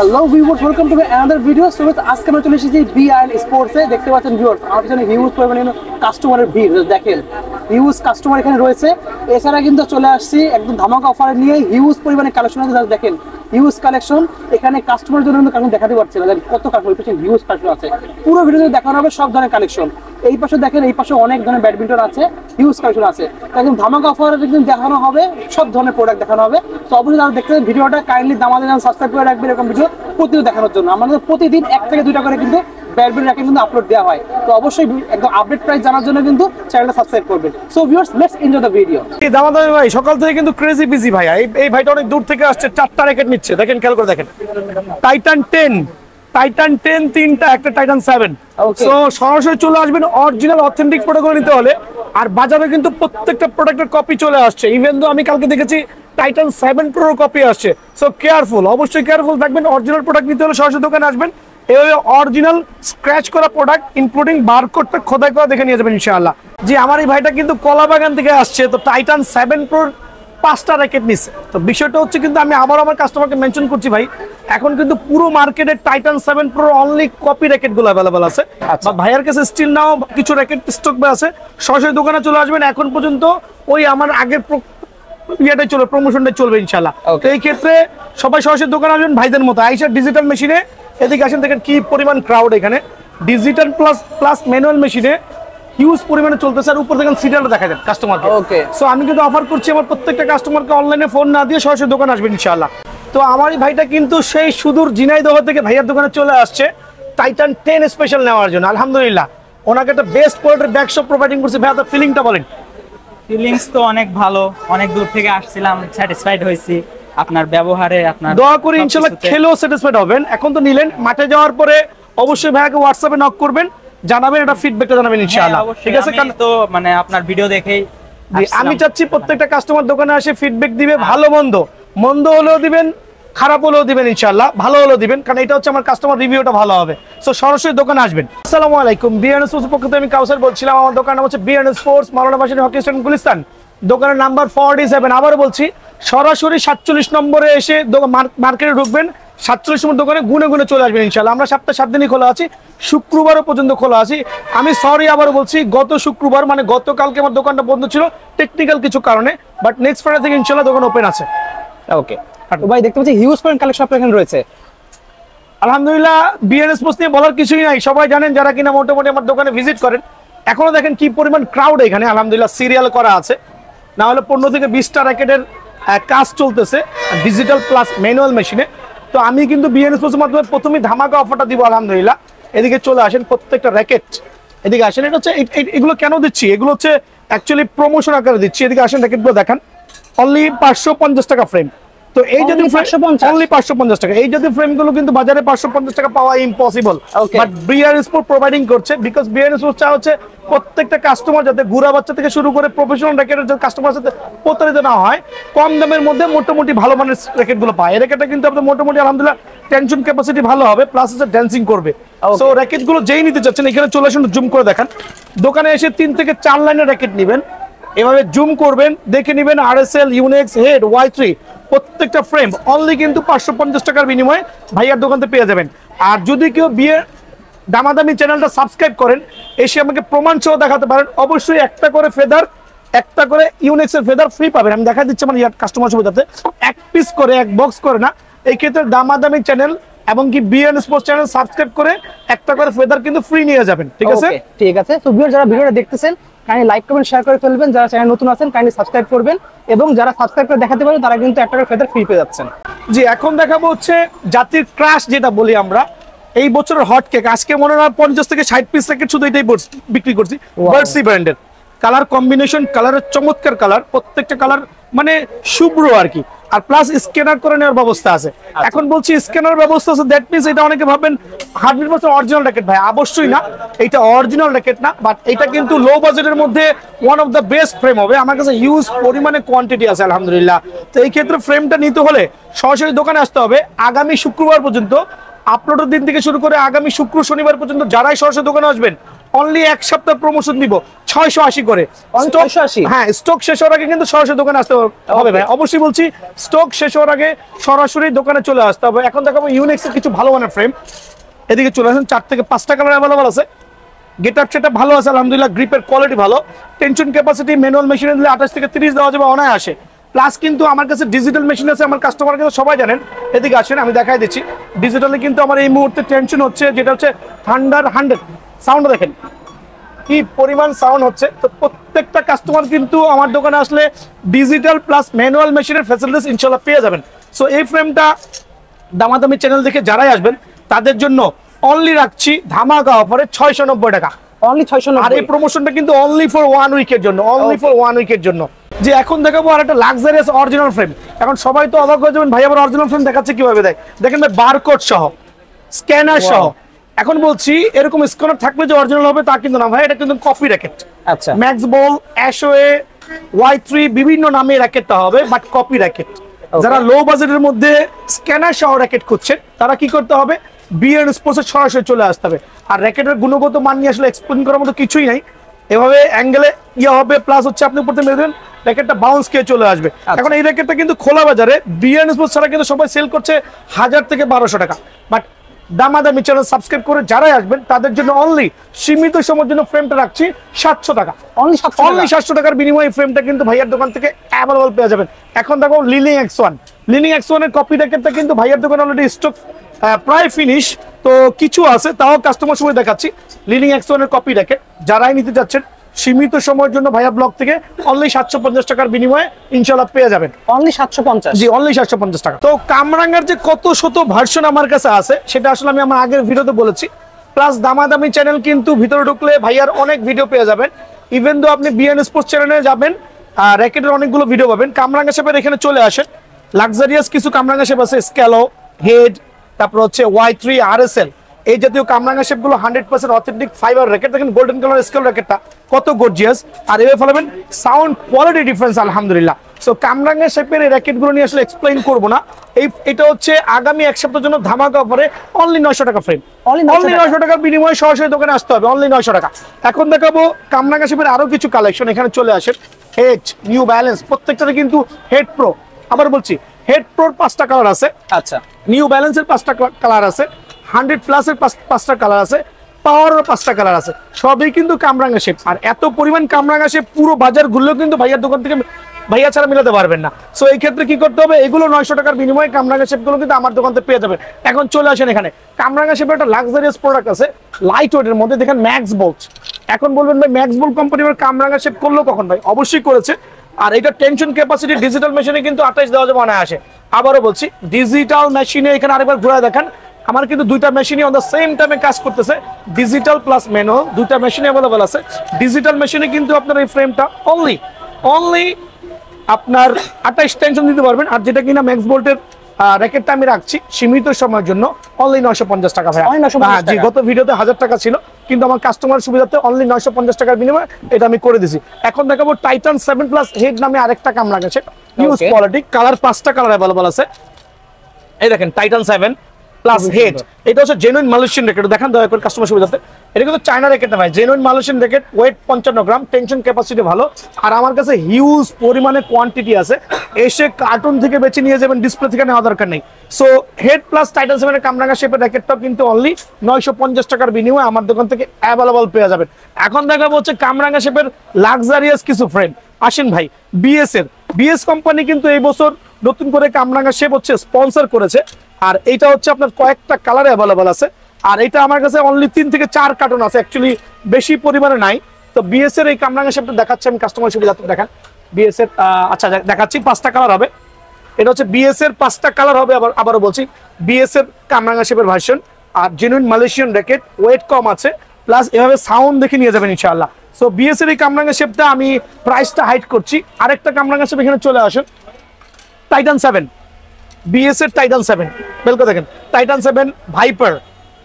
Hello viewers, welcome to another video. So আজকে আমরা চলে এসেছি BRN স্পোর্টসে। দেখতে পাচ্ছেন ভিউয়ার্স, আমার পিছনে হিউজ পরিমাণে কাস্টমারের ভিড় দেখেন, হিউজ কাস্টমার এখানে রয়েছে। এছাড়া কিন্তু চলে আসছি একদম ধামাকা অফার নিয়ে, হিউজ পরিমাণে কালেকশন আছে। দেখেন হিউজ কালেকশন, এখানে কাস্টমারের জন্য কিন্তু কালেকশন দেখাতে পারছে না। দেখেন কত কালেকশন, হিউজ কালেকশন আছে। পুরো ভিডিওতে দেখানো হবে সব ধরনের কালেকশন। এই পাশে দেখেন, এই পাশে অনেক ধরনের ব্যাডমিন্টন আছে, হিউজ কালেকশন আছে। একদম ধামাকা অফার কিন্তু দেখানো হবে, সব ধরনের প্রোডাক্ট দেখানো হবে। তো অবশ্যই যারা দেখতে ভিডিওটা কাইন্ডলি দামাদের সাবস্ক্রাইব করে রাখবেন এরকম ভিডিও প্রতিদিন দেখানোর জন্য। আমাদের প্রতিদিন 1 থেকে 2টা করে কিন্তু ব্যাডমিন্টন র্যাকেট কিন্তু আপলোড দেওয়া হয়। তো অবশ্যই একদম আপডেট প্রাইস জানার জন্য কিন্তু চ্যানেলটা সাবস্ক্রাইব করবেন। So viewers, let's enjoy the video. এই দামাদামি ভাই সকাল থেকে কিন্তু ক্রেজি বিজি ভাই। এই ভাইটা অনেক দূর থেকে আসছে, 4টা র্যাকেট নিচ্ছে। দেখেন খেয়াল করে দেখেন, টাইটান 10 তিনটা, একটা টাইটান 7। সো সরাসরি চলে আসবেন, অরিজিনাল অথেন্টিক প্রোডাক্টগুলো নিতে হলে। আর বাজারে কিন্তু প্রত্যেকটা প্রোডাক্টের কপি চলে আসছে। ইভেন তো আমি কালকে দেখেছি টাইটান 7 প্রোর কপি আসছে। সো কেয়ারফুল, অবশ্যই কেয়ারফুল থাকবেন। অরিজিনাল প্রোডাক্ট নিতে হলে সরাসরি দোকানে আসবেন। এই অরিজিনাল স্ক্র্যাচ করা প্রোডাক্ট ইনক্লুডিং বারকোডটা খোদাই করা দেখে নিয়ে যাবেন ইনশাআল্লাহ। জি, আমার এই ভাইটা কিন্তু কলাবাগান থেকে আসছে। তো টাইটান 7 প্রোর 5টা র্যাকেট নিচ্ছে। তো বিষয়টা হচ্ছে কিন্তু আমি আবার আমার কাস্টমারকে মেনশন করছি ভাই, এখন কিন্তু পুরো মার্কেটে Titan 7 pro only copy racket গুলো অ্যাভেলেবল আছে। বা ভাইয়ার কাছে স্টিল নাও কিছু র্যাকেট স্টক আছে। সরাসরি দোকানে চলে আসবেন। এখন পর্যন্ত ওই আমার আগের ইয়েটাই চলবে, প্রমোশনটাই চলবে ইনশাআল্লাহ। তো এই ক্ষেত্রে সবাই সরাসরি দোকানে আসবেন ভাইদের মতো। আইসা ডিজিটাল মেশিনে এদিকে আসেন, দেখেন কি পরিমাণ ক্রাউড এখানে। ডিজিটাল প্লাস ম্যানুয়াল মেশিনে হিউজ পরিমাণে চলতেছে। আর উপর দেখেন সিরিয়ালটা দেখা যায় কাস্টমারকে। ওকে, সো আমি কিন্তু অফার করছি আমার প্রত্যেকটা কাস্টমারকে অনলাইনে ফোন না দিয়ে সরাসরি দোকানে আসবেন ইনশাআল্লাহ। তো আমার এই ভাইটা কিন্তু সেই সুদূর ঝিনাইদহ থেকে ভাইয়ার দোকানে চলে আসছে টাইটান 10 স্পেশাল নেওয়ার জন্য। আলহামদুলিল্লাহ, ওনাকে একটা বেস্ট কোয়ালিটির ব্যাকশপ প্রোভাইডিং করছে। ভাইয়া তো ফিলিংটা বলেন। ফিলিংস তো অনেক ভালো, অনেক দূর থেকে আসছিলাম, স্যাটিসফাইড হয়েছি আপনার ব্যবহারে। আপনার দোয়া করি ইনশাআল্লাহ খেলেও স্যাটিসফাইড হবেন। এখন তো নিলেন, মাঠে যাওয়ার পরে অবশ্যই ভাইয়াকে হোয়াটসঅ্যাপে নক করবেন, জানাবেন, এটা ফিডব্যাকটা জানাবেন ইনশাআল্লাহ। ঠিক আছে, কারণ তো মানে আপনার ভিডিও দেখেই আমি চাচ্ছি প্রত্যেকটা কাস্টমার দোকানে আসে ফিডব্যাক দিবে, ভালো মন্দ হলেও দিবেন, খারাপ হলেও দিবেন ইনশাআল্লাহ, ভালো হলেও দিবেন, কারণ এটা হচ্ছে আমার কাস্টমার রিভিউটা ভালো হবে। সো সরাসরি দোকানে আসবেন। আসসালামু আলাইকুম, BRN স্পোর্টস পক্ষ থেকে আমি কাউসার বলছিলাম। আমার দোকান নাম হচ্ছে BRN স্পোর্টস, মাওলানা ভাসানী হকি স্ট্যান্ড, গুলিস্তান। দোকানের নাম্বার 47। আবারও বলছি, সরাসরি 47 নম্বরে এসে মার্কেটে ঢুকবেন। 47 নম্বর দোকানে গুনে গুনে চলে আসবেন ইনশাআল্লাহ। আমরা সপ্তাহে 7 দিনই খোলা আছি, শুক্রবারও পর্যন্ত খোলা আছি। আমি সরি আবারও বলছি, গত শুক্রবার মানে গতকালকে আমার দোকানটা বন্ধ ছিল টেকনিক্যাল কিছু কারণে, বাট নেক্সট ফ্রাইডে থেকে ইনশাআল্লাহ দোকান ওপেন আছে। ওকে ভাই, দেখতে পাচ্ছি হিউজ পরিমাণ কালেকশন আপনার এখানে রয়েছে। আলহামদুলিল্লাহ, BRN স্পোর্টস নিয়ে বলার কিছুই নাই, সবাই জানেন যারা কিনা মোটামুটি আমার দোকানে ভিজিট করেন। এখনো দেখেন কি পরিমাণ ক্রাউড এখানে। আলহামদুলিল্লাহ, সিরিয়াল করা আছে, না হলে 15 থেকে 20টা র্যাকেটের কাজ চলতেছে ডিজিটাল প্লাস ম্যানুয়াল মেশিনে। তো আমি কিন্তু BRN স্পোর্টসের মাধ্যমে প্রথমেই ধামাকা অফারটা দিব আলহামদুলিল্লাহ। এদিকে চলে আসেন, প্রত্যেকটা র্যাকেট এদিকে আসেন। এটা হচ্ছে এগুলো কেন দিচ্ছি, এগুলো হচ্ছে অ্যাকচুয়ালি প্রমোশন আকারে দিচ্ছি। এদিকে আসেন, র্যাকেটগুলো দেখান, অনলি 550 টাকা ফ্রেম। তো এই যদি অনলি 550 টাকা, এই যদি ফ্রেমগুলো কিন্তু বাজারে 550 টাকা পাওয়া impossible, but BRN sports providing করছে। বিকজ BRN স্পোর্টস চা হচ্ছে প্রত্যেকটা কাস্টমার যাতে গুড়া বাচ্চা থেকে শুরু করে প্রফেশনাল র্যাকেটের যে কাস্টমার সাথে প্রতারিত না হয়, কম দামের মধ্যে মোটামুটি ভালো মানের র্যাকেটগুলো পায়। এই র্যাকেটটা কিন্তু আপনার মোটামুটি আলহামদুলিল্লাহ টেনশন ক্যাপাসিটি ভালো হবে, প্লাস হচ্ছে ড্যান্সিং করবে। সো র্যাকেটগুলো যেই নিতে চাচ্ছেন এখানে চলে আসুন, জুম করে দেখান। দোকানে এসে 3 থেকে 4 লাইনের র্যাকেট নেবেন, এভাবে জুম করবেন, দেখে নেবেন RSL, ইউনেক্স, হেড, Y3 প্রত্যেকটা ফ্রেম অনলি কিন্তু 550 টাকার বিনিময়ে ভাইয়ার দোকানতে পেয়ে যাবেন। আর যদি কেউ দামাদামি চ্যানেলটা সাবস্ক্রাইব করেন, এসে আমাকে প্রমাণ সহ দেখাতে পারেন, অবশ্যই একটা করে ফেদার, একটা করে ইউনেক্সের ফেদার ফ্রি পাবেন। আমি দেখা দিচ্ছি আমার কাস্টমার সুবিধাতে, এক পিস করে, এক বক্স করে না। এই ক্ষেত্রে দামাদামি চ্যানেল এবং কি BRN স্পোর্টস চ্যানেল সাবস্ক্রাইব করে একটা করে ফেদার কিন্তু ফ্রি নিয়ে যাবেন। ঠিক আছে, ঠিক আছে। তো ভিউয়ার যারা ভিডিওটা দেখতেছেন, কাইন্ডলি লাইক কমেন্ট শেয়ার করে ফেলবেন। যারা চ্যানেল নতুন আছেন কাইন্ডলি সাবস্ক্রাইব করবেন, এবং যারা সাবস্ক্রাইব করে দেখাতে পারেন তারা কিন্তু একটা করে ফেদার ফ্রি পেয়ে যাচ্ছেন। জি, এখন দেখাবো হচ্ছে জাতির ক্রাশ যেটা বলি আমরা, এই বছরের হট কেক। আজকে মনে হয় 50 থেকে 60 পিস র্যাকেট শুধু এটাই বিক্রি করছি। বার্সি ব্র্যান্ডের কালার কম্বিনেশন, কালারের চমৎকার কালার, প্রত্যেকটা কালার মানে শুভ্র আর কি। আর প্লাস স্ক্যানার করে নেওয়ার ব্যবস্থা আছে। এখন বলছি স্ক্যানার ব্যবস্থা আছে, দ্যাট মিন্স এটা অনেকে ভাববেন 100% অরিজিনাল র্যাকেট। ভাই অবশ্যই না, এটা অরিজিনাল র্যাকেট না, বাট এটা কিন্তু লো বাজেটের মধ্যে one of the best frame হবে। আমার কাছে হিউজ পরিমাণে কোয়ান্টিটি আছে আলহামদুলিল্লাহ। তো এই ক্ষেত্রে ফ্রেমটা নিতে হলে সরাসরি দোকানে আসতে হবে। আগামী শুক্রবার পর্যন্ত, আপলোডের দিন থেকে শুরু করে আগামী শুক্র শনিবার পর্যন্ত যারাই সরাসরি দোকানে আসবেন, অনলি 1 সপ্তাহ প্রমোশন দিব। 680 করে। Stock 680? হ্যাঁ, স্টক শেষ হওয়ার আগে কিন্তু সরাসরি দোকানে আসতে হবে ভাই, অবশ্যই বলছি স্টক শেষ হওয়ার আগে সরাসরি দোকানে চলে আসতে হবে। এখন দেখাবো ইউনিক্স এর কিছু ভালো মানের ফ্রেম, এদিকে চলে আসেন। 4 থেকে 5টা কালার অ্যাভেলেবল আছে, গেটআপ সেটা ভালো আছে আলহামদুলিল্লাহ, গ্রিপের কোয়ালিটি ভালো, টেনশন ক্যাপাসিটি ম্যানুয়াল মেশিনে দিলে 28 থেকে 30 দেওয়া যাবে অনায়াসে। প্লাস কিন্তু আমার কাছে ডিজিটাল মেশিন আছে, আমার কাস্টমার কিন্তু সবাই জানেন। এদিকে আসেন আমি দেখাই দিচ্ছি, ডিজিটালে কিন্তু আমার এই মুহূর্তে টেনশন হচ্ছে, যেটা হচ্ছে থান্ডার 100 সাউন্ড, দেখেন কি পরিমাণ সাউন্ড হচ্ছে। তো প্রত্যেকটা কাস্টমার কিন্তু আমার দোকানে আসলে ডিজিটাল প্লাস ম্যানুয়াল মেশিনের ফ্যাসিলিটিস ইনশাআল্লাহ পেয়ে যাবেন। সো এই ফ্রেমটা দামাদামি চ্যানেল দেখে যারাই আসবেন তাদের জন্য অনলি রাখছি ধামাকা অফারে 690 টাকা, অনলি 690। আর এই প্রমোশনটা কিন্তু অনলি ফর 1 উইকের জন্য, অনলি ফর 1 উইকের জন্য। যে এখন দেখাবো আর একটা লাক্সারিয়াস অরিজিনাল ফ্রেম। এখন সবাই তো অবাক হয়ে যাবেন, ভাই আবার অরিজিনাল ফ্রেম দেখাচ্ছে কিভাবে, দেখেন ভাই বারকোড সহ, স্ক্যানার সহ। এখন বলছি এরকম স্ক্যানার থাকলে যে অরিজিনাল হবে তা কিন্তু না ভাই, এটা কিন্তু কপি র্যাকেট। আচ্ছা, ম্যাক্স বল, অ্যাশোয়ে, Y3 বিভিন্ন নামে র্যাকেটটা হবে, বাট কপি র্যাকেট। যারা লো বাজেটের মধ্যে স্ক্যানার সহ র্যাকেট খুঁজছেন তারা কি করতে হবে, বিএন স্পোর্টসে সরাসরি চলে আসতে হবে। আর র্যাকেটের গুণগত মান নিয়ে আসলে এক্সপ্লেইন করার মতো কিছুই নাই, এভাবে অ্যাঙ্গেলে ইয়ে হবে, প্লাস হচ্ছে আপনি প্রথমে মেরে দেবেন র্যাকেটটা বাউন্স খেয়ে চলে আসবে। এখন এই র্যাকেটটা কিন্তু খোলা বাজারে বিএন স্পোর্টস ছাড়া কিন্তু সবাই সেল করছে 1000 থেকে 1200 টাকা, বাট দামাদামি চ্যানেল সাবস্ক্রাইব করে যারাই আসবেন তাদের জন্য অনলি সীমিত সময়ের জন্য ফ্রেমটা রাখছি 700 টাকা, অনলি 700 টাকার বিনিময়ে ফ্রেমটা কিন্তু ভাইয়ার দোকান থেকে অ্যাভেলেবল পেয়ে যাবেন। এখন দেখো লিনিং X1, লিনিং X1 এর কপি র্যাকেটটা কিন্তু ভাইয়ার দোকানে অলরেডি স্টক প্রায় ফিনিশ, তো কিছু আছে তাও কাস্টমার সময় দেখাচ্ছি। লিনিং X1 এর কপি র্যাকেট যারাই নিতে যাচ্ছেন সীমিত সময়ের জন্য ভাইয়া ব্লগ থেকে অনলি 750 টাকার বিনিময়ে ইনশাআল্লাহ পেয়ে যাবেন, অনলি 750। জি অনলি 750 টাকা। তো কামরাঙ্গার যে কত শত ভার্সন আমার কাছে আছে সেটা আসলে আমি আমার আগের ভিডিওতে বলেছি। প্লাস দামাদামি চ্যানেল কিন্তু ভিতরে ঢুকলে ভাইয়ার অনেক ভিডিও পেয়ে যাবেন। ইভেন দো আপনি বিএন স্পোর্টস চ্যানেলে যাবেন, র্যাকেটের অনেকগুলো ভিডিও পাবেন। কামরাঙ্গা শেপের এখানে চলে আসেন, লাক্সারিয়াস কিছু কামরাঙ্গা শেপ আছে, স্ক্যালো, হেড, তারপর হচ্ছে Y3, RSL, এই জাতীয় কামরাঙ্গা শেপগুলো 100% অথেন্টিক ফাইবার র্যাকেট। দেখেন গোল্ডেন কালার স্কেল র্যাকেটটা কত গর্জিয়াস, আর এভাবে ফলাবেন সাউন্ড কোয়ালিটি ডিফারেন্স আলহামদুলিল্লাহ। সো কামরাঙ্গা শেপের এই র্যাকেটগুলো নিয়ে আসলে এক্সপ্লেইন করবো না, এটা হচ্ছে আগামী এক সপ্তাহের জন্য ধামাকা অফারে অনলি 900 টাকা ফ্রেম, অনলি 900 টাকার বিনিময়ে সরাসরি দোকানে আসতে হবে, অনলি 900 টাকা। এখন দেখাবো কামরাঙ্গা শেপের আরো কিছু কালেকশন, এখানে চলে আসেন। হেড, নিউ ব্যালেন্স, প্রত্যেকটাতে কিন্তু হেড প্রো, আবার বলছি হেড প্রোর 5টা কালার আছে, আচ্ছা, নিউ ব্যালেন্সের 5টা কালার আছে, 100 প্লাসের 5টা কালার আছে, পাওয়ারের 5টা কালার আছে, সবই কিন্তু কামরাঙ্গা শেপ। আর এত পরিমাণ কামরাঙ্গা শেপ পুরো বাজার ঘুরলেও কিন্তু ভাইয়ার দোকান থেকে ভাইয়া ছাড়া মিলাতে পারবেন না। সো এই ক্ষেত্রে কি করতে হবে, এগুলো 900 টাকার বিনিময়ে কামরাঙ্গা শেপগুলো কিন্তু আমার দোকান থেকে পেয়ে যাবেন। এখন চলে আসেন এখানে, কামরাঙ্গা শেপের একটা লাক্সারিয়াস প্রোডাক্ট আছে লাইট ওয়েটের মধ্যে, দেখেন ম্যাক্স বোল্ট। এখন বলবেন ভাই ম্যাক্স বোল্ট কোম্পানি কামরাঙ্গা শেপ করলো কখন, ভাই অবশ্যই করেছে। আর এটা টেনশন ক্যাপাসিটি ডিজিটাল মেশিনে কিন্তু 28 দেওয়া যাবে অনায়াসে। আবারও বলছি ডিজিটাল মেশিনে, এখানে আরেকবার ঘুরে দেখেন আমার কিন্তু দুইটা মেশিনই অন দ্য সেম টাইমে কাজ করতেছে, ডিজিটাল প্লাস ম্যানুয়াল দুইটা মেশিন অ্যাভেলেবল আছে। ডিজিটাল মেশিনে কিন্তু আপনার এই ফ্রেমটা অনলি আপনার 28 টেনশন দিতে পারবেন। আর যেটা কিনা ম্যাক্স বোল্টের র্যাকেটটা আমি রাখছি সীমিত সময়ের জন্য অনলি 950 টাকা ভাই। জি, গত ভিডিওতে 1000 টাকা ছিল, কিন্তু আমার কাস্টমার সুবিধাতে অনলি 950 টাকার বিনিময়ে এটা আমি করে দিছি। এখন দেখাবো টাইটান 7 প্লাস হেড নামে আরেকটা কামরাঙ্গা শেপ, ইউজ কোয়ালিটি, কালার 5টা কালার অ্যাভেলেবল আছে। এই দেখেন টাইটান 7 প্লাস হেড, এটা হচ্ছে জেনুইন মালয়েশিয়ান র্যাকেট, দেখেন দয়া করে কাস্টমার সুবিধাতে। এটা কিন্তু চায়না র্যাকেট না ভাই, জেনুইন মালয়েশিয়ান র্যাকেট, ওয়েট 55 গ্রাম, টেনশন ক্যাপাসিটি ভালো। আর আমার কাছে হিউজ পরিমাণে কোয়ান্টিটি আছে, এসে কার্টুন থেকে বেছে নিয়ে যাবেন, ডিসপ্লে থেকে নেওয়া দরকার নেই। সো হেড প্লাস টাইটান 7 এর কামরাঙ্গা শেপের র্যাকেটটাও কিন্তু অনলি 950 টাকার বিনিময়ে আমার দোকান থেকে অ্যাভেলেবল পেয়ে যাবেন। এখন দেখাবো হচ্ছে কামরাঙ্গা শেপের লাক্সারিয়াস কিছু ফ্রেম। আসেন ভাই, বিএস কোম্পানি কিন্তু এই বছর নতুন করে কামরাঙ্গা শেপ হচ্ছে স্পন্সর করেছে, আর এইটা হচ্ছে আপনার কয়েকটা কালারে অ্যাভেলেবল আছে। আর এটা আমার কাছে অনলি 3 থেকে 4 কার্টন আছে, অ্যাকচুয়ালি বেশি পরিমাণে নাই। তো বিএস এর এই কামরাঙ্গা শেপটা দেখাচ্ছি আমি কাস্টমার সুবিধাতে, দেখেন বিএস এর আচ্ছা দেখাচ্ছি 5টা কালার হবে। এটা হচ্ছে বিএস এর 5টা কালার হবে, আবারও বলছি বিএস এর কামরাঙ্গা শেপের ভার্সন। আর জেনুইন মালয়েশিয়ান র্যাকেট, ওয়েট কম আছে, প্লাস এভাবে সাউন্ড দেখে নিয়ে যাবেন ইনশাআল্লাহ। সো বিএস এর এই কামরাঙ্গা শেপটা আমি প্রাইসটা হাইড করছি। আরেকটা কামরাঙ্গা শেপ এখানে চলে আসেন, টাইটান 7, বিএস এর টাইটান 7, বেলকো দেখেন টাইটান 7 ভাইপার,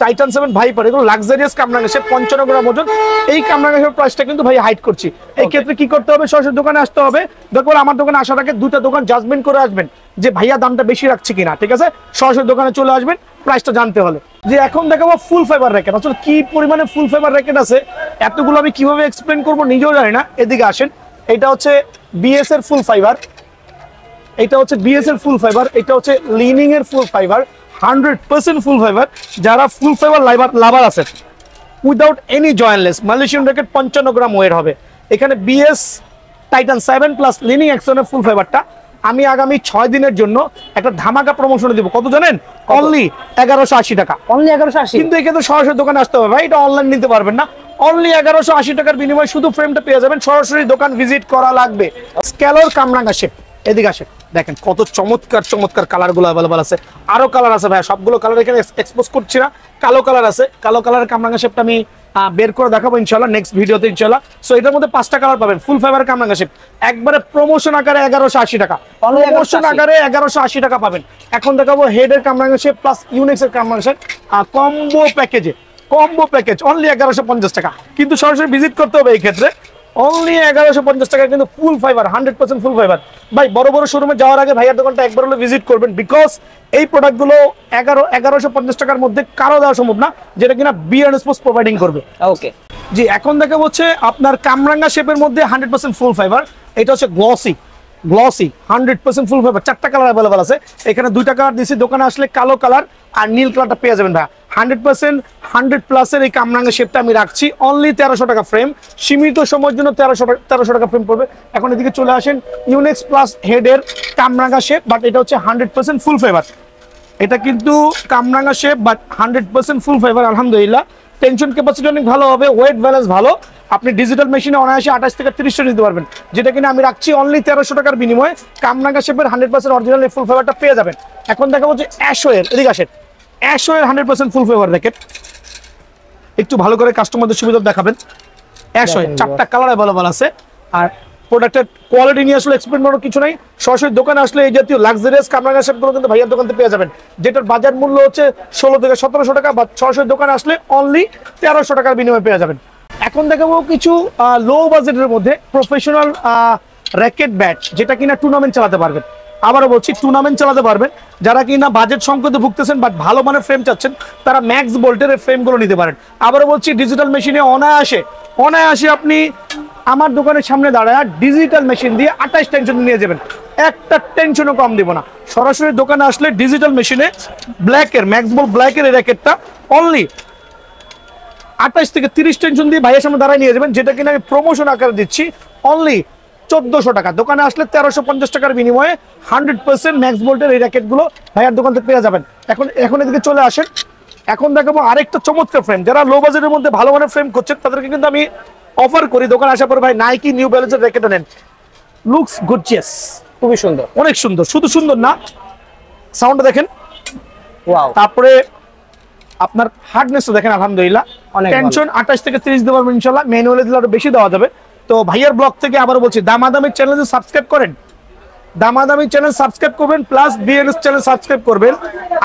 টাইটান 7 ভাইপার, এগুলো লাক্সারিয়াস কামরাঙ্গা শেপ, 55 গ্রাম ওজন। এই কামরাঙ্গা শেপের প্রাইসটা কিন্তু ভাই হাইড করছি। এই ক্ষেত্রে কি করতে হবে, সরাসরি দোকানে আসতে হবে। দেখবেন আমার দোকানে আসার আগে দুটো দোকান জাজমেন্ট করে আসবেন যে ভাইয়া দামটা বেশি রাখছে কিনা, ঠিক আছে? সরাসরি দোকানে চলে আসবেন প্রাইসটা জানতে হলে। যে এখন দেখাবো ফুল ফাইবার র্যাকেট। আসলে কি পরিমাণে ফুল ফাইবার র্যাকেট আছে এতগুলো আমি কিভাবে এক্সপ্লেন করবো নিজেও জানি না। এদিকে আসেন, এটা হচ্ছে বিএস এর ফুল ফাইবার, এটা হচ্ছে বিএস এর ফুল ফাইবার, এটা হচ্ছে লিনিং এর ফুল ফাইবার, 100% ফুল ফাইবার। যারা ফুল ফাইবার লাভার আছে without any jointless Malaysian racket 55 গ্রাম ওয়েট হবে। এখানে বিএস টাইটান 7 প্লাস লিনিং অ্যাকশনের ফুল ফাইবারটা আমি আগামী 6 দিনের জন্য একটা ধামাকা প্রমোশনে দিব। কত জানেন? অনলি 1180 টাকা। অনলি 1180? কিন্তু এক্ষেত্রে সরাসরি দোকানে আসতে হবে ভাই, এটা অনলাইন নিতে পারবেন না। অনলি 1180 টাকার বিনিময়ে শুধু ফ্রেমটা পেয়ে যাবেন, সরাসরি দোকান ভিজিট করা লাগবে। স্ক্যালোর কামরাঙ্গা শেপ, এদিকে আসে দেখেন কত চমৎকার চমৎকার কালারগুলো অ্যাভেলেবল আছে। আরো কালার আছে ভাই, সবগুলো কালার এখানে এক্সপোজ করছি না। কালো কালার আছে, কালো কালারের কামরাঙ্গা শেপটা আমি বের করে দেখাবো ইনশাআল্লাহ নেক্সট ভিডিওতে ইনশাআল্লাহ। সো এটার মধ্যে 5টা কালার পাবেন। ফুল ফাইবার কামরাঙ্গা শেপ একবারে প্রমোশন আকারে 1180 টাকা, প্রমোশন আকারে 1180 টাকা পাবেন। এখন দেখাবো হেডের কামরাঙ্গা শেপ প্লাস ইউনিক্সের কামরাঙ্গা শেপ কম্বো প্যাকেজে, কম্বো প্যাকেজ অনলি 1150 টাকা। কিন্তু সরাসরি ভিজিট করতে হবে এই ক্ষেত্রে। অনলি 1150 টাকা কিন্তু ফুল ফাইবার, 100% ফুল ফাইবার। ভাই বড় বড় শোরুমে যাওয়ার আগে ভাইয়ার দোকানটা একবার হলে ভিজিট করবেন, বিকজ এই প্রোডাক্টগুলো 1150 টাকার মধ্যে কারো দেওয়া সম্ভব না, যেটা কিনা বিএন স্পোর্টস প্রোভাইডিং করবে। ওকে জি, এখন দেখা হচ্ছে আপনার কামরাঙ্গা শেপের মধ্যে 100% ফুল ফাইবার। এটা হচ্ছে গ্লসি, গ্লসি 100% ফুল ফাইবার। 4টা কালার অ্যাভেলেবল আছে। এখানে 2টা কালার দিয়েছি, দোকানে আসলে কালো কালার আর নীল কালারটা পেয়ে যাবেন ভাই। 100% 100 প্লাসের এই কামরাঙ্গা শেপটা আমি রাখছি অনলি 1300 টাকা ফ্রেম। সীমিত সময়ের জন্য 1300 টাকা ফ্রেম পড়বে। এখন এদিকে চলে আসেন, ইউনিক্স প্লাস হেডের কামরাঙ্গা শেপ, বাট এটা হচ্ছে 100% ফুল ফাইবার। এটা কিন্তু কামরাঙ্গা শেপ বাট 100% ফুল ফাইবার। আলহামদুলিল্লাহ টেনশন ক্যাপাসিটি অনেক ভালো হবে, ওয়েট ব্যালেন্স ভালো। আপনি ডিজিটাল মেশিনে অনায়াসে 28 থেকে 30টা নিতে পারবেন, যেটা কিনা আমি রাখছি অনলি 1300 টাকার বিনিময়ে। কামরাঙ্গা শেপের 100% অরিজিনাল ফুল ফাইবারটা পেয়ে যাবেন। এখন দেখা হচ্ছে অ্যাশোয়ের, এদিকে আসেন, অ্যাশোয়ের 100% ফুল ফাইবার র্যাকেট। একটু ভালো করে কাস্টমারদের সুবিধা দেখাবেন। অ্যাশোয়ের 4টা কালার অ্যাভেলেবল আছে। আর প্রোডাক্টের কোয়ালিটি নিয়ে আসলে এক্সপ্লেন করার কিছু নাই। সরাসরি দোকানে আসলে এই জাতীয় লাক্সারিয়াস কামরাঙ্গা শেপগুলো কিন্তু ভাইয়ার দোকান থেকে পেয়ে যাবেন, যেটার বাজার মূল্য হচ্ছে 16 থেকে 1700 টাকা, বা সরাসরি দোকানে আসলে অনলি 1300 টাকার বিনিময়ে পেয়ে যাবেন। এখন দেখাবো কিছু লো বাজেটের মধ্যে প্রফেশনাল র্যাকেট ব্যাট, যেটা কিনা টুর্নামেন্ট চালাতে পারবেন। আবারও বলছি, টুর্নামেন্ট চালাতে পারবেন। যারা কিনা বাজেট সংকটে ভুগতেছেন বাট ভালো মানের ফ্রেম চাচ্ছেন, তারা ম্যাক্স বোল্টের ফ্রেমগুলো নিতে পারেন। আবারও বলছি, ডিজিটাল মেশিনে অনায়াসে আপনি আমার দোকানের সামনে দাঁড়ায় ডিজিটাল মেশিন দিয়ে 28 টেনশন নিয়ে যাবেন, একটা টেনশনও কম দিব না। সরাসরি দোকানে আসলে ডিজিটাল মেশিনে ব্ল্যাকের ম্যাক্সবল ব্ল্যাকের এই র্যাকেটটা অনলি 28 থেকে 30 টেনশন দিয়ে ভাইয়ের সামনে দাঁড়ায় নিয়ে যাবেন, যেটা কিনা আমি প্রমোশন আকারে দিচ্ছি অনলি 1400 টাকা। দোকানে আসলে 1350 টাকার বিনিময়ে 100% ম্যাক্স বোল্টের এই র্যাকেটগুলো ভাইয়ার দোকান থেকে পেয়ে যাবেন। এখন এদিকে চলে আসেন। এখন দেখাবো আরেকটা চমৎকার ফ্রেম। যারা লো বাজেটের মধ্যে ভালো মানের ফ্রেম করছেন তাদেরকে কিন্তু আমি অফার করি, দোকানে আসার পর ভাই নাইকি নিউ ব্যালেন্সের র্যাকেটটা নেন। লুকস গর্জিয়াস, খুবই সুন্দর, অনেক সুন্দর। শুধু সুন্দর না, সাউন্ডটা দেখেন, ওয়াও। তারপরে আপনার হার্ডনেসটা দেখেন, আলহামদুলিল্লাহ। টেনশন 28 থেকে 30 দেওয়া পারবেন ইনশাআল্লাহ। ম্যানুয়ালি দিলে আরো বেশি দেওয়া যাবে। তো ভাইয়ার ব্লগ থেকে আবারও বলছি, দামাদামি চ্যানেল সাবস্ক্রাইব করেন, দামাদামি চ্যানেল সাবস্ক্রাইব করবেন, প্লাস বিএনএস চ্যানেল সাবস্ক্রাইব করবেন।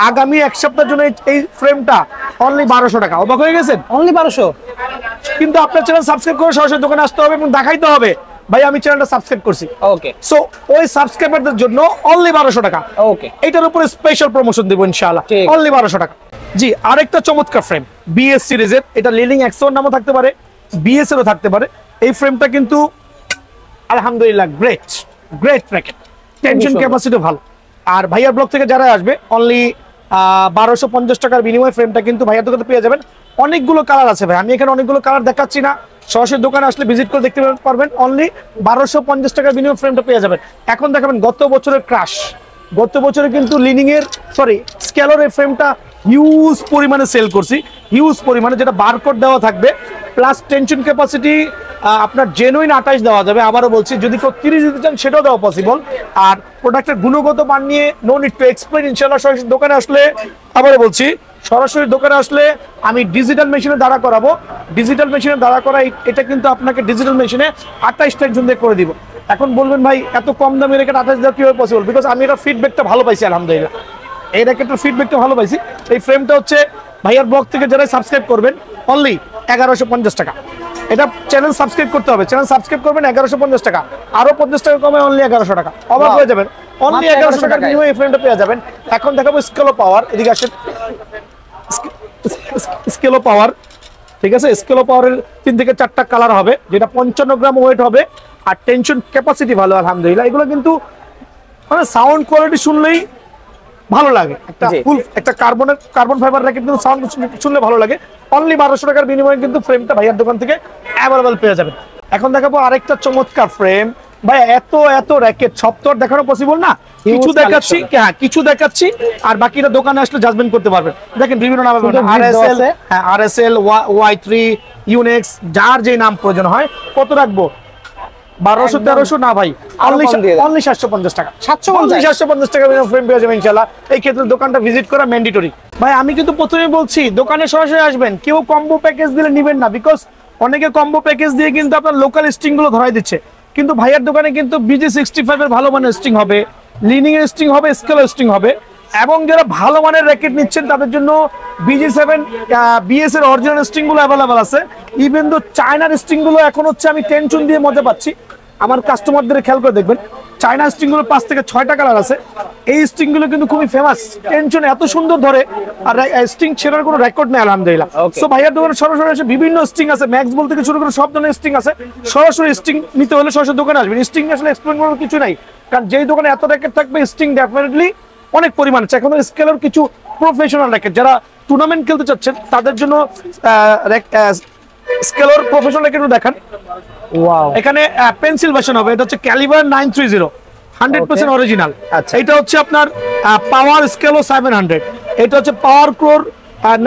আগামী এক সপ্তাহের জন্য এই ফ্রেমটা অনলি 1200 টাকা। অবাক হয়ে গেছেন? অনলি 1200? কিন্তু আপনার চ্যানেল সাবস্ক্রাইব করে সরাসরি দোকানে আসতে হবে এবং দেখাইতে হবে ভাই আমি চ্যানেলটা সাবস্ক্রাইব করছি। ওকে, সো ওই সাবস্ক্রাইবারদের জন্য অনলি 1200 টাকা। ওকে, এটার উপরে স্পেশাল প্রমোশন দেব ইনশাআল্লাহ, অনলি 1200 টাকা। জি, আরেকটা চমৎকার ফ্রেম বিএস সিরিজের, এটা লিলিং এক্সন নামও থাকতে পারে, বিএস এরও থাকতে পারে। এই ফ্রেমটা কিন্তু আলহামদুলিল্লাহ গ্রেট র্যাকেট, টেনশন ক্যাপাসিটি ভালো। আর ভাইয়ার ব্লগ থেকে যারা আসবে অনলি 1250 টাকার বিনিময়ে ফ্রেমটা কিন্তু ভাইয়ার দোকানে পেয়ে যাবেন। অনেকগুলো কালার আছে ভাই, আমি এখানে অনেকগুলো কালার দেখাচ্ছি না, সরাসরি দোকানে আসলে ভিজিট করে দেখতে পারবেন। অনলি 1250 টাকার বিনিময়ে ফ্রেমটা পেয়ে যাবেন। এখন দেখাবেন গত বছরের ক্রাশ, গত বছরে কিন্তু স্ক্যালোর এই ফ্রেমটা হিউজ পরিমাণে সেল করছি, হিউজ পরিমাণে, যেটা বারকোড দেওয়া থাকবে, প্লাস টেনশন ক্যাপাসিটি আপনার জেনুইন 28 দেওয়া যাবে। আবারও বলছি, যদি কেউ 30 দিতে চান সেটাও দেওয়া পসিবল। আর প্রোডাক্টের গুণগত মান নিয়ে নো নিড টু এক্সপ্লেইন। ইনশাআল্লাহ সরাসরি দোকানে আসলে, আবারও বলছি, সরাসরি দোকানে আসলে আমি ডিজিটাল মেশিনে দাঁড়া করাবো। ডিজিটাল মেশিনে দাঁড়া করা এটা কিন্তু আপনাকে ডিজিটাল মেশিনে 28 টেনশন দিয়ে করে দিব। এখন বলবেন ভাই এত কম দামে র্যাকেট 28 দেওয়া কিভাবে পসিবল? বিকজ আমি এটা ফিডব্যাকটা ভালো পাইছি আলহামদুলিল্লাহ, এই র্যাকেটের ফিডব্যাকটা ভালো পাইছি। এই ফ্রেমটা হচ্ছে ভাইয়ার ব্লগ থেকে যারা সাবস্ক্রাইব করবেন অনলি 1150 টাকা। এটা চ্যানেল সাবস্ক্রাইব করতে হবে, চ্যানেল সাবস্ক্রাইব করবেন 1150 টাকা, আরো 50 টাকা কমে অনলি 1100 টাকা। অবাক হয়ে যাবেন, অনলি 1100 টাকার বিনিময়ে এই ফ্রেমটা পেয়ে যাবেন। এখন দেখাবো স্কেলো পাওয়ার, এদিকে আসেন। স্কেলো পাওয়ার, ঠিক আছে, স্কেলো পাওয়ারের 3 থেকে 4টা কালার হবে, যেটা 55 গ্রাম ওয়েট হবে, আর টেনশন ক্যাপাসিটি ভালো আলহামদুলিল্লাহ। এগুলো কিন্তু মানে সাউন্ড কোয়ালিটি শুনলেই ভালো লাগে, একটা ফুল একটা কার্বন ফাইবার র্যাকেট কিন্তু সাউন্ড শুনলে ভালো লাগে। অনলি 1200 টাকার বিনিময়ে কিন্তু ফ্রেমটা ভাইয়ার দোকান থেকে অ্যাভেলেবল পেয়ে যাবেন। এখন দেখাবো আরেকটা চমৎকার ফ্রেম। ভাই এত র্যাকেট সব তো দেখানো পসিবল না, কিছু দেখাচ্ছি, হ্যাঁ কিছু দেখাচ্ছি, আর বাকিটা দোকানে আসলে জাজমেন্ট করতে পারবেন। দেখেন বিভিন্ন নাম পাবেন, আরএসএল, হ্যাঁ আরএসএল, Y3, ইউনেক্স, যার যে নাম প্রয়োজন হয়। কত রাখবো? 1200 1300 না ভাই, অনলি 750 টাকা। 750 টাকা ফ্রেম পেয়ে যাবেন ইনশাআল্লাহ। এই ক্ষেত্রে দোকানটা ভিজিট করা ম্যান্ডেটরি। ভাই আমি কিন্তু প্রথমেই বলছি, দোকানে সরাসরি আসবেন, কেউ কম্বো প্যাকেজ দিলে নেবেন না, বিকজ অনেকে কম্বো প্যাকেজ দিয়ে কিন্তু আপনার লোকাল স্ট্রিং গুলো ধরাই দিচ্ছে। কিন্তু ভাইয়ার দোকানে কিন্তু BG65 এর ভালো মানের স্ট্রিং হবে, লিনিং এর স্ট্রিং হবে, স্কেলার স্ট্রিং হবে, এবং যারা ভালো মানের র্যাকেট নিচ্ছেন তাদের জন্য BG7 BS এর অরিজিনাল স্ট্রিং গুলো অ্যাভেলেবল আছে। ইভেন দো চায়নার স্ট্রিং গুলো এখন হচ্ছে আমি টেনশন দিয়ে মজা পাচ্ছি। আমার কাস্টমারদের খেয়াল করে দেখবেন, চায়না স্ট্রিং গুলো 5 থেকে 6টা কালার আছে। এই স্ট্রিং গুলো কিন্তু খুবই ফেমাস, টেনশন এত সুন্দর ধরে, আর স্ট্রিং ছেড়ার কোনো রেকর্ড নেই আলহামদুলিল্লাহ। সো ভাইয়ার দোকানে সরাসরি এসে বিভিন্ন স্ট্রিং আছে, ম্যাক্স বল থেকে শুরু করে সব ধরনের স্ট্রিং আছে। সরাসরি স্ট্রিং নিতে হলে সরাসরি দোকানে আসবেন। স্ট্রিং আসলে এক্সপ্লেন করার কিছু নাই, কারণ যেই দোকানে এত র্যাকেট থাকবে স্ট্রিং ডেফিনেটলি অনেক পরিমাণ আছে। এখন স্কেলের কিছু প্রফেশনাল র্যাকেট, যারা টুর্নামেন্ট খেলতে চাচ্ছেন তাদের জন্য স্কেলের প্রফেশনাল র্যাকেট দেখান। ওয়াও, এখানে পেন্সিল ভার্সন হবে, এটা হচ্ছে ক্যালিবার 930, 100% অরিজিনাল। এটা হচ্ছে আপনার পাওয়ার স্কেলো 700, এটা হচ্ছে পাওয়ার কোর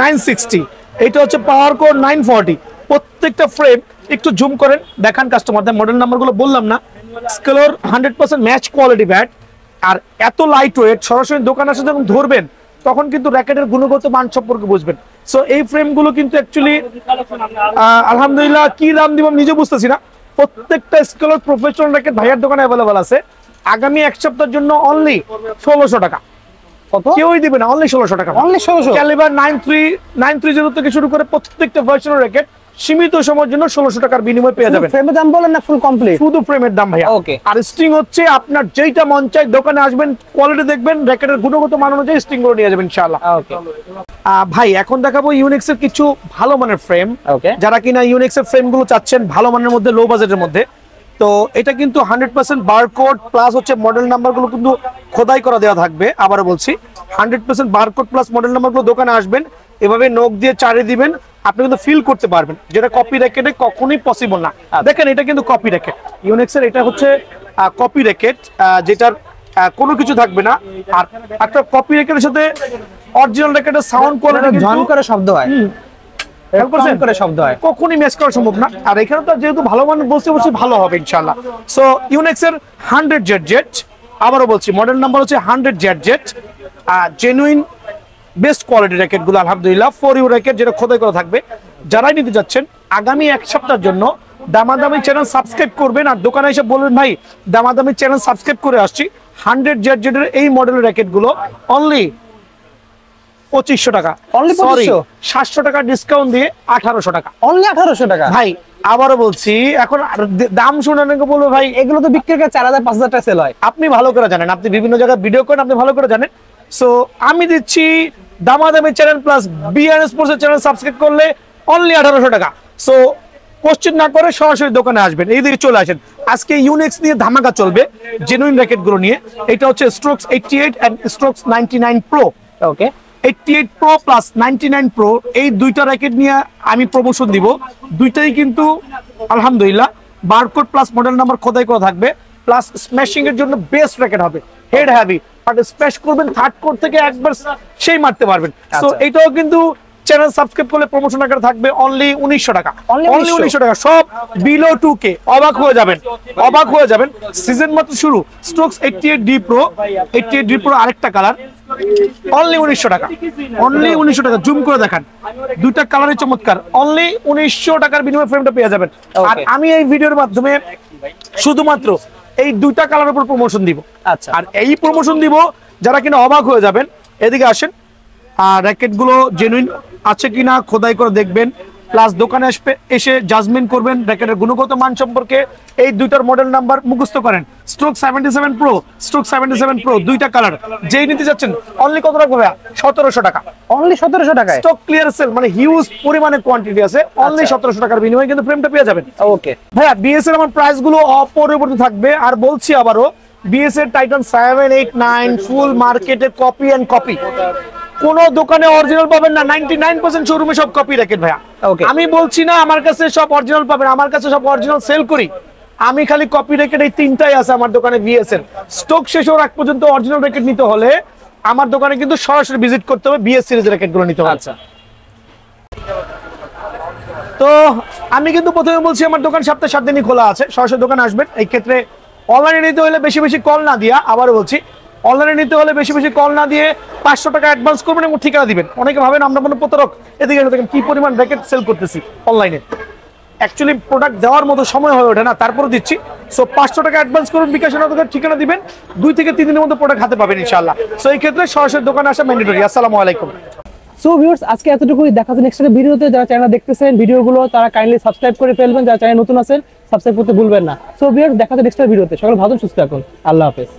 960, এটা হচ্ছে পাওয়ার কোর 940। প্রত্যেকটা ফ্রেম একটু জুম করেন দেখান কাস্টমারদের, মডেল নাম্বারগুলো বললাম না। স্কেলোর 100% ম্যাচ কোয়ালিটি ব্যাট, আর এত লাইট ওয়েট, সরাসরি দোকানে এসে যখন ধরবেন তখন কিন্তু র্যাকেটের গুণগত মান সম্পর্কে বুঝবেন। সো এই ফ্রেমগুলো কিন্তু অ্যাকচুয়ালি আলহামদুলিল্লাহ কি দাম দিব আমি নিজে বুঝতেছি না। প্রত্যেকটা স্কেলের প্রফেশনাল র্যাকেট ভাইয়ার দোকানে অ্যাভেলেবল আছে। আগামী এক সপ্তাহের জন্য অনলি 1600 টাকা। কত? কেউই দিবে না, অনলি 1600 টাকা। অনলি 1600। ক্যালিবার 930 থেকে শুরু করে প্রত্যেকটা ভার্সনের র্যাকেট সীমিত সময়ের জন্য 1600 টাকার বিনিময়ে পেয়ে যাবেন। ফ্রেমের দাম বলেন না ফুল কমপ্লিট? শুধু ফ্রেমের দাম ভাইয়া। ওকে। আর স্ট্রিং হচ্ছে আপনার যেইটা মন চাই দোকানে আসবেন, কোয়ালিটি দেখবেন, র্যাকেটের গুণগত মান অনুযায়ী স্ট্রিং গুলো নিয়ে যাবেন ইনশাআল্লাহ। ওকে ভাই, এখন দেখাবো ইউনিক্স এর কিছু ভালো মানের ফ্রেম। যারা কিনা ইউনিক্স এর ফ্রেম গুলো চাচ্ছেন ভালো মানের মধ্যে, লো বাজেটের মধ্যে, তো এটা কিন্তু 100% বারকোড প্লাস হচ্ছে মডেল নাম্বার গুলো কিন্তু খোদাই করা দেওয়া থাকবে। আবারও বলছি 100% বারকোড প্লাস মডেল নাম্বার গুলো দোকানে আসবেন, এভাবে নখ দিয়ে চাড়িয়ে দিবেন, আপনি কিন্তু ফিল করতে পারবেন, যেটা কপি র্যাকেটে কখনোই পসিবল না। দেখেন এটা কিন্তু কপি র্যাকেট, ইউনিক্স এর এটা হচ্ছে কপি র্যাকেট, যেটার কোনো কিছু থাকবে না। আর একটা কপি র্যাকেটের সাথে অরিজিনাল র্যাকেটের সাউন্ড কোয়ালিটি ঝন করে শব্দ হয়, কখনই ম্যাচ করা সম্ভব না। আর এখানে তো যেহেতু ভালো মান বলছে, অবশ্যই ভালো হবে ইনশাআল্লাহ। সো ইউনিক্স এর 100ZZ, আবারও বলছি মডেল নাম্বার হচ্ছে 100ZZ, genuine best quality racket গুলো আলহামদুলিল্লাহ। 4U র্যাকেট, যেটা খোদাই করা থাকবে। যারাই নিতে যাচ্ছেন আগামী এক সপ্তাহের জন্য দামাদামি চ্যানেল সাবস্ক্রাইব করবেন, আর দোকানে এসে বলবেন ভাই দামাদামি চ্যানেল সাবস্ক্রাইব করে আসছি। 100ZZ এর এই মডেলের র্যাকেট গুলো অনলি 2500 টাকা, সরি 700 টাকা ডিসকাউন্ট দিয়ে 1800 টাকা, অনলি 1800 টাকা। ভাই আবারও বলছি, এখন দাম শুনে অনেকে বলবে ভাই এগুলো তো বিক্রি করে 4000-5000 টাকা সেল হয়। আপনি ভালো করে জানেন, আপনি বিভিন্ন জায়গায় ভিডিও করেন, আপনি ভালো করে জানেন। সো আমি দিচ্ছি দামাদামি চ্যানেল প্লাস বিআর স্পোর্টস এর চ্যানেল সাবস্ক্রাইব করলে অনলি 1800 টাকা। সো কোশ্চেন না করে সরাসরি দোকানে আসবেন, এই দিকে চলে আসেন। আজকে ইউনিক্স নিয়ে ধামাকা চলবে, জেনুইন র্যাকেট গুলো নিয়ে। এটা হচ্ছে strokes 88 and strokes 99 pro. Okay, 88 pro plus 99 pro, এই দুইটা র্যাকেট নিয়ে আমি প্রমোশন দিব। দুইটাই কিন্তু আলহামদুলিল্লাহ বারকোড প্লাস মডেল নাম্বার খোদাই করা থাকবে, প্লাস স্ম্যাশিং এর জন্য বেস্ট র্যাকেট হবে, হেড হেভি, আর স্প্যাশ করবেন থার্ড কোড থেকে একবার সেই মারতে পারবেন। সো এটাও কিন্তু চ্যানেল সাবস্ক্রাইব করলে প্রমোশন আকারে থাকবে অনলি 1900 টাকা, অনলি 1900 টাকা, সব বিলো 2K। অবাক হয়ে যাবেন, অবাক হয়ে যাবেন। সিজন মাত্র শুরু। Strokes 88D pro, 88D pro আরেকটা কালার, অনলি 1900 টাকা, অনলি 1900 টাকা। জুম করে দেখান, দুইটা কালারই চমৎকার, অনলি 1900 টাকার বিনিময়ে ফ্রেমটা পেয়ে যাবেন। আর আমি এই ভিডিওর মাধ্যমে শুধুমাত্র এই দুইটা কালারের উপর প্রমোশন দিব। আচ্ছা, আর এই প্রমোশন দিব যারা কিনা অবাক হয়ে যাবেন। এদিকে আসেন, র্যাকেট গুলো জেনুইন আছে কিনা খোদাই করে দেখবেন, প্লাস দোকানে এসে জাজমেন্ট করবেন র্যাকেটের গুণগত মান সম্পর্কে। এই দুইটার মডেল নাম্বার মুখস্থ করেন, স্ট্রোক 77 প্রো, স্ট্রোক 77 প্রো, দুইটা কালার। যেই নিতে যাচ্ছেন অনলি কত টাকা ভাইয়া? 1700 টাকা। অনলি 1700 টাকায় স্টক ক্লিয়ার সেল, মানে হিউজ পরিমাণে কোয়ান্টিটি আছে, অনলি 1700 টাকার বিনিময়ে কিন্তু ফ্রেমটা পেয়ে যাবেন। ওকে ভাইয়া বিএস এর আমার প্রাইস গুলো অপরিবর্তিত থাকবে। আর বলছি আবারও, বিএস এর টাইটান 7, 8, 9 ফুল মার্কেটে কপি এন্ড কপি, কোন দোকানে অরিজিনাল পাবেন না। 99% শোরুমে সব কপি র্যাকেট ভাইয়া। আমি বলছি না আমার কাছে সব অরিজিনাল পাবেন, আমার কাছে সব অরিজিনাল সেল করি। আমি খালি কপি র্যাকেট এই তিনটাই আছে আমার দোকানে বিএস এর। স্টক শেষ হওয়ার আগ পর্যন্ত অরিজিনাল র্যাকেট নিতে হলে আমার দোকানে কিন্তু সরাসরি ভিজিট করতে হবে, বিএস সিরিজের র্যাকেট গুলো নিতে হবে। আচ্ছা, তো আমি কিন্তু প্রথমে বলছি আমার দোকান সপ্তাহে 7 দিনই খোলা আছে, সরাসরি দোকানে আসবেন। এই ক্ষেত্রে অনলাইনে নিতে হলে বেশি বেশি কল না দিয়া, আবারও বলছি অনলাইনে নিতে হলে বেশি বেশি কল না দিয়ে 500 টাকা অ্যাডভান্স করবেন এবং ঠিকানা দিবেন। অনেকে ভাবেন আমরা কোনো প্রতারক, এদিকে দেখেন কি পরিমাণ র্যাকেট সেল করতেছি অনলাইনে। অ্যাকচুয়ালি প্রোডাক্ট দেওয়ার মতো সময় হয়ে ওঠে না, তারপরে দিচ্ছি। সো 500 টাকা অ্যাডভান্স করুন, বিকাশে নগদের ঠিকানা দিবেন, 2 থেকে 3 দিনের মধ্যে প্রোডাক্ট হাতে পাবেন ইনশাআল্লাহ। সো এই ক্ষেত্রে সরাসরি দোকানে আসা ম্যান্ডেটরি। আসসালামু আলাইকুম। সো ভিউয়ার্স, আজকে এতটুকুই। দেখা হচ্ছে নেক্সট ভিডিওতে। যারা চ্যানেল দেখতেছেন ভিডিওগুলো তারা কাইন্ডলি সাবস্ক্রাইব করে ফেলবেন, যারা চ্যানেল নতুন আছেন সাবস্ক্রাইব করতে ভুলবেন না। সো ভিউয়ার্স, দেখা হচ্ছে নেক্সট ভিডিওতে। সকলে ভালো সুস্থ থাকুন, আল্লাহ হাফেজ।